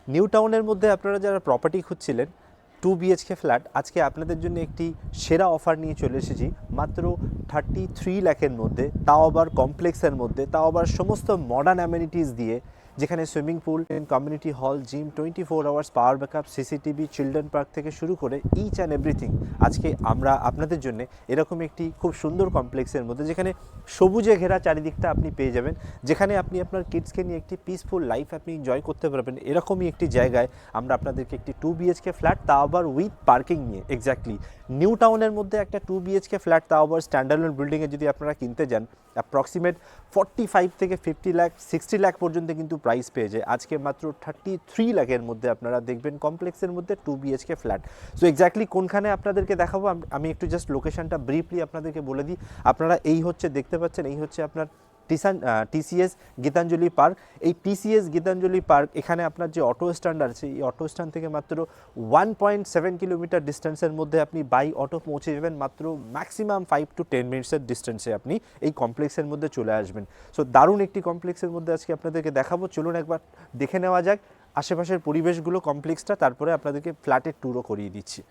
New টাউনের মধ্যে আপনারা যারা প্রপার্টি খুঁজছিলেন 2 BHK ফ্ল্যাট, আজকে আপনাদের জন্য একটি সেরা অফার নিয়ে চলে এসেছি মাত্র 33 লাখের মধ্যে, তাও আবার কমপ্লেক্সের মধ্যে, তাও আবার সমস্ত মডার্ন অ্যামেনিটিস দিয়ে, যেখানে swimming pool, community hall, gym, 24 hours power backup, CCTV, children park থেকে শুরু করে ইচ অ্যান্ড এভরিথিং আজকে আমরা আপনাদের জন্য এরকম একটি খুব সুন্দর কমপ্লেক্সের মধ্যে, যেখানে সবুজে ঘেরা চারিদিকটা আপনি পেয়ে যাবেন, যেখানে আপনি আপনার কিডসকে নিয়ে একটি পিসফুল লাইফ আপনি এনজয় করতে পারবেন, এরকমই একটি জায়গায় আমরা আপনাদেরকে একটি 2 BHK ফ্ল্যাট, তাও আবার উইথ পার্কিং নিয়ে, এক্স্যাক্টলি নিউ টাউনের মধ্যে একটা 2 BHK ফ্ল্যাট, তাও আবার স্ট্যান্ডার্ড বিল্ডিংয়ে যদি আপনারা কিনতে যান অ্যাপ্রক্সিমেট 45 থেকে 50 লাখ 60 লাখ পর্যন্ত কিন্তু প্রাইস পেয়ে যায়। আজকে মাত্র 33 লাখের মধ্যে আপনারা দেখবেন কমপ্লেক্সের মধ্যে 2 BHK ফ্ল্যাট। সো এক্স্যাক্টলি কোনখানে আপনাদেরকে দেখাবো, আমি একটু জাস্ট লোকেশনটা ব্রিফলি আপনাদেরকে বলে দিই। আপনারা এই হচ্ছে দেখতে পাচ্ছেন, এই হচ্ছে আপনার TCS গীতাঞ্জলি পার্ক। এই TCS গীতাঞ্জলি পার্ক, এখানে আপনার যে অটো স্ট্যান্ড আছে, এই অটো স্ট্যান্ড থেকে মাত্র 1.7 কিলোমিটার ডিস্টেন্সের মধ্যে আপনি বাই অটো পৌঁছে যাবেন, মাত্র ম্যাক্সিমাম 5 to 10 মিনিটসের ডিস্টেন্সে আপনি এই কমপ্লেক্সের মধ্যে চলে আসবেন। সো দারুণ একটি কমপ্লেক্সের মধ্যে আজকে আপনাদেরকে দেখাবো, চলুন একবার দেখে নেওয়া যাক আশেপাশের পরিবেশগুলো, কমপ্লেক্সটা, তারপরে আপনাদেরকে ফ্ল্যাটের ট্যুরও করিয়ে দিচ্ছি।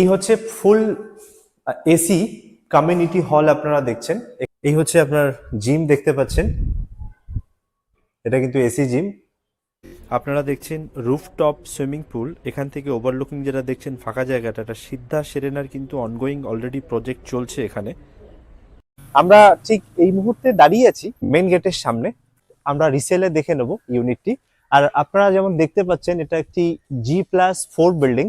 এই হচ্ছে ফুল এসি কমিউনিটি হল আপনারা দেখছেন। এই হচ্ছে আপনার জিম দেখতে পাচ্ছেন, এটা কিন্তু এসি জিম। আপনারা দেখছেন রুফটপ সুইমিং পুল, এখান থেকে ওভারলুকিং যেটা দেখছেন ফাঁকা জায়গাটা, এটা সিদ্ধা সেরেনার কিন্তু অনগোয়িং অলরেডি প্রজেক্ট চলছে এখানে। আমরা ঠিক এই মুহূর্তে দাঁড়িয়ে আছি মেন গেটের সামনে, আমরা রিসেলে দেখে নেব ইউনিটটি। আর আপনারা যেমন দেখতে পাচ্ছেন এটা একটি G+4 বিল্ডিং।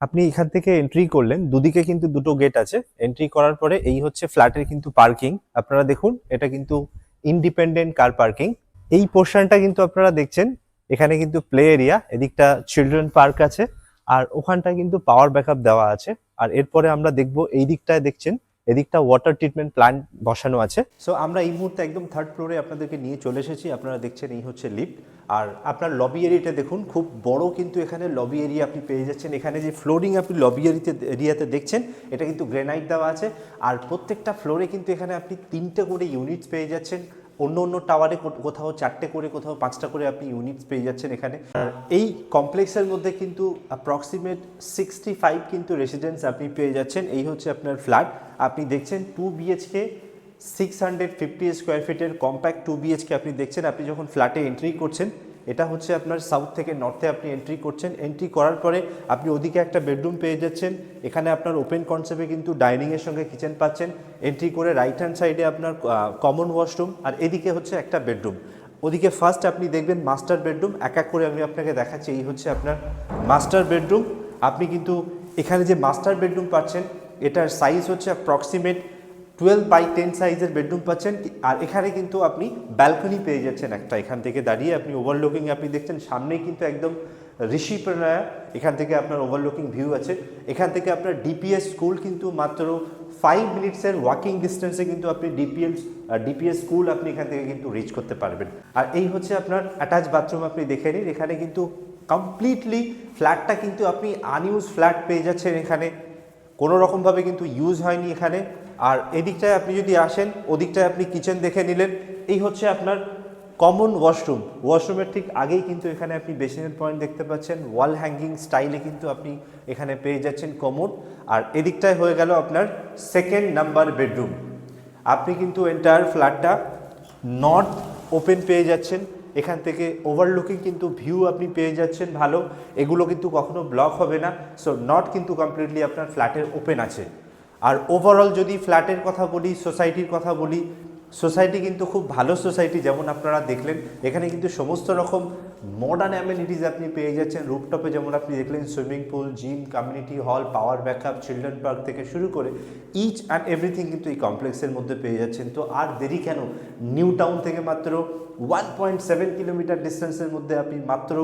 আপনি এখান থেকে এন্ট্রি করলেন, দুদিকে কিন্তু দুটো গেট আছে, এন্ট্রি করার পরে এই হচ্ছে ফ্ল্যাটের কিন্তু পার্কিং। আপনারা দেখুন এটা কিন্তু ইন্ডিপেন্ডেন্ট কার পার্কিং। এই পোর্শনটা কিন্তু আপনারা দেখছেন, এখানে কিন্তু প্লে এরিয়া, এদিকটা চিলড্রেন পার্ক আছে, আর ওখানটা কিন্তু পাওয়ার ব্যাকআপ দেওয়া আছে। আর এরপরে আমরা দেখবো এই দিকটায় দেখছেন, এদিকটা ওয়াটার ট্রিটমেন্ট প্ল্যান্ট বসানো আছে। সো আমরা এই মুহূর্তে একদম থার্ড ফ্লোরে আপনাদেরকে নিয়ে চলে এসেছি। আপনারা দেখছেন এই হচ্ছে লিফট, আর আপনার লবি এরিয়াটা দেখুন, খুব বড় কিন্তু এখানে লবি এরিয়া আপনি পেয়ে যাচ্ছেন। এখানে যে ফ্লোরিং আপনি লবি এরিয়াতে দেখছেন, এটা কিন্তু গ্রেনাইট দেওয়া আছে, আর প্রত্যেকটা ফ্লোরে কিন্তু এখানে আপনি 3টে করে ইউনিটস পেয়ে যাচ্ছেন। অন্য অন্য টাওয়ারে কোথাও 4টে করে, কোথাও 5টা করে আপনি ইউনিটস পেয়ে যাচ্ছেন এখানে। আর এই কমপ্লেক্সের মধ্যে কিন্তু অ্যাপ্রক্সিমেট 65 কিন্তু রেসিডেন্স আপনি পেয়ে যাচ্ছেন। এই হচ্ছে আপনার ফ্ল্যাট, আপনি দেখছেন 2 BHK 650 স্কোয়ার ফিটের কম্প্যাক্ট 2 BHK আপনি দেখছেন। আপনি যখন ফ্ল্যাটে এন্ট্রি করছেন, এটা হচ্ছে আপনার সাউথ থেকে নর্থে আপনি এন্ট্রি করছেন। এন্ট্রি করার পরে আপনি ওদিকে একটা বেডরুম পেয়ে যাচ্ছেন, এখানে আপনার ওপেন কনসেপ্টে কিন্তু ডাইনিংয়ের সঙ্গে কিচেন পাচ্ছেন। এন্ট্রি করে রাইট হ্যান্ড সাইডে আপনার কমন ওয়াশরুম, আর এদিকে হচ্ছে একটা বেডরুম। ওদিকে ফার্স্ট আপনি দেখবেন মাস্টার বেডরুম, এক এক করে আমি আপনাকে দেখাচ্ছি। এই হচ্ছে আপনার মাস্টার বেডরুম। আপনি কিন্তু এখানে যে মাস্টার বেডরুম পাচ্ছেন, এটার সাইজ হচ্ছে অ্যাপ্রক্সিমেট 12x10 সাইজের বেডরুম পাচ্ছেন। আর এখানে কিন্তু আপনি ব্যালকনি পেয়ে যাচ্ছেন একটা, এখান থেকে দাঁড়িয়ে আপনি ওভারলুকিং আপনি দেখছেন, সামনেই কিন্তু একদম ঋষিপ্রণয়া, এখান থেকে আপনার ওভারলুকিং ভিউ আছে। এখান থেকে আপনার ডিপিএস স্কুল কিন্তু মাত্র 5 মিনিটসের ওয়াকিং ডিস্টেন্সে কিন্তু আপনি ডিপিএস স্কুল আপনি এখান থেকে কিন্তু রিচ করতে পারবেন। আর এই হচ্ছে আপনার অ্যাটাচ বাথরুম, আপনি দেখে নিন। এখানে কিন্তু কমপ্লিটলি ফ্ল্যাটটা কিন্তু আপনি আনইউজ ফ্ল্যাট পেয়ে যাচ্ছেন, এখানে কোনো রকমভাবে কিন্তু ইউজ হয়নি এখানে। আর এদিকটায় আপনি যদি আসেন, ওদিকটায় আপনি কিচেন দেখে নিলেন। এই হচ্ছে আপনার কমন ওয়াশরুম, ওয়াশরুমের ঠিক আগেই কিন্তু এখানে আপনি বেসিনের পয়েন্ট দেখতে পাচ্ছেন, ওয়াল হ্যাঙ্গিং স্টাইলে কিন্তু আপনি এখানে পেয়ে যাচ্ছেন কমোড। আর এদিকটায় হয়ে গেল আপনার সেকেন্ড নাম্বার বেডরুম। আপনি কিন্তু এন্টায়ার ফ্ল্যাটটা নর্থ ওপেন পেয়ে যাচ্ছেন, এখান থেকে ওভারলুকিং কিন্তু ভিউ আপনি পেয়ে যাচ্ছেন ভালো, এগুলো কিন্তু কখনো ব্লক হবে না। সো নর্থ কিন্তু কমপ্লিটলি আপনার ফ্ল্যাটের ওপেন আছে। আর ওভারঅল যদি ফ্ল্যাটের কথা বলি, সোসাইটির কথা বলি, সোসাইটি কিন্তু খুব ভালো সোসাইটি, যেমন আপনারা দেখলেন এখানে কিন্তু সমস্ত রকম মডার্ন অ্যামেনিটিস আপনি পেয়ে যাচ্ছেন। রুফটপে যেমন আপনি দেখলেন swimming pool, gym, community hall, power backup, children park থেকে শুরু করে ইচ অ্যান্ড এভরিথিং কিন্তু এই কমপ্লেক্সের মধ্যে পেয়ে যাচ্ছেন। তো আর দেরি কেন, নিউ টাউন থেকে মাত্র 1.7 কিলোমিটার ডিস্টেন্সের মধ্যে আপনি মাত্র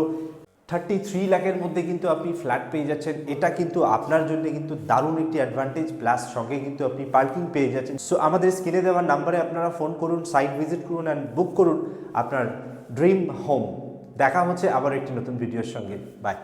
33 লাখের মধ্যে কিন্তু আপনি ফ্ল্যাট পেয়ে যাচ্ছেন। এটা কিন্তু আপনার জন্য কিন্তু দারুণ একটি অ্যাডভান্টেজ, প্লাস সঙ্গে কিন্তু আপনি পার্কিং পেয়ে যাচ্ছেন। সো আমাদের স্ক্রিনে দেওয়ার নাম্বারে আপনারা ফোন করুন, সাইট ভিজিট করুন অ্যান্ড বুক করুন আপনার ড্রিম হোম। দেখা হচ্ছে আবার একটি নতুন ভিডিওর সঙ্গে। বাই।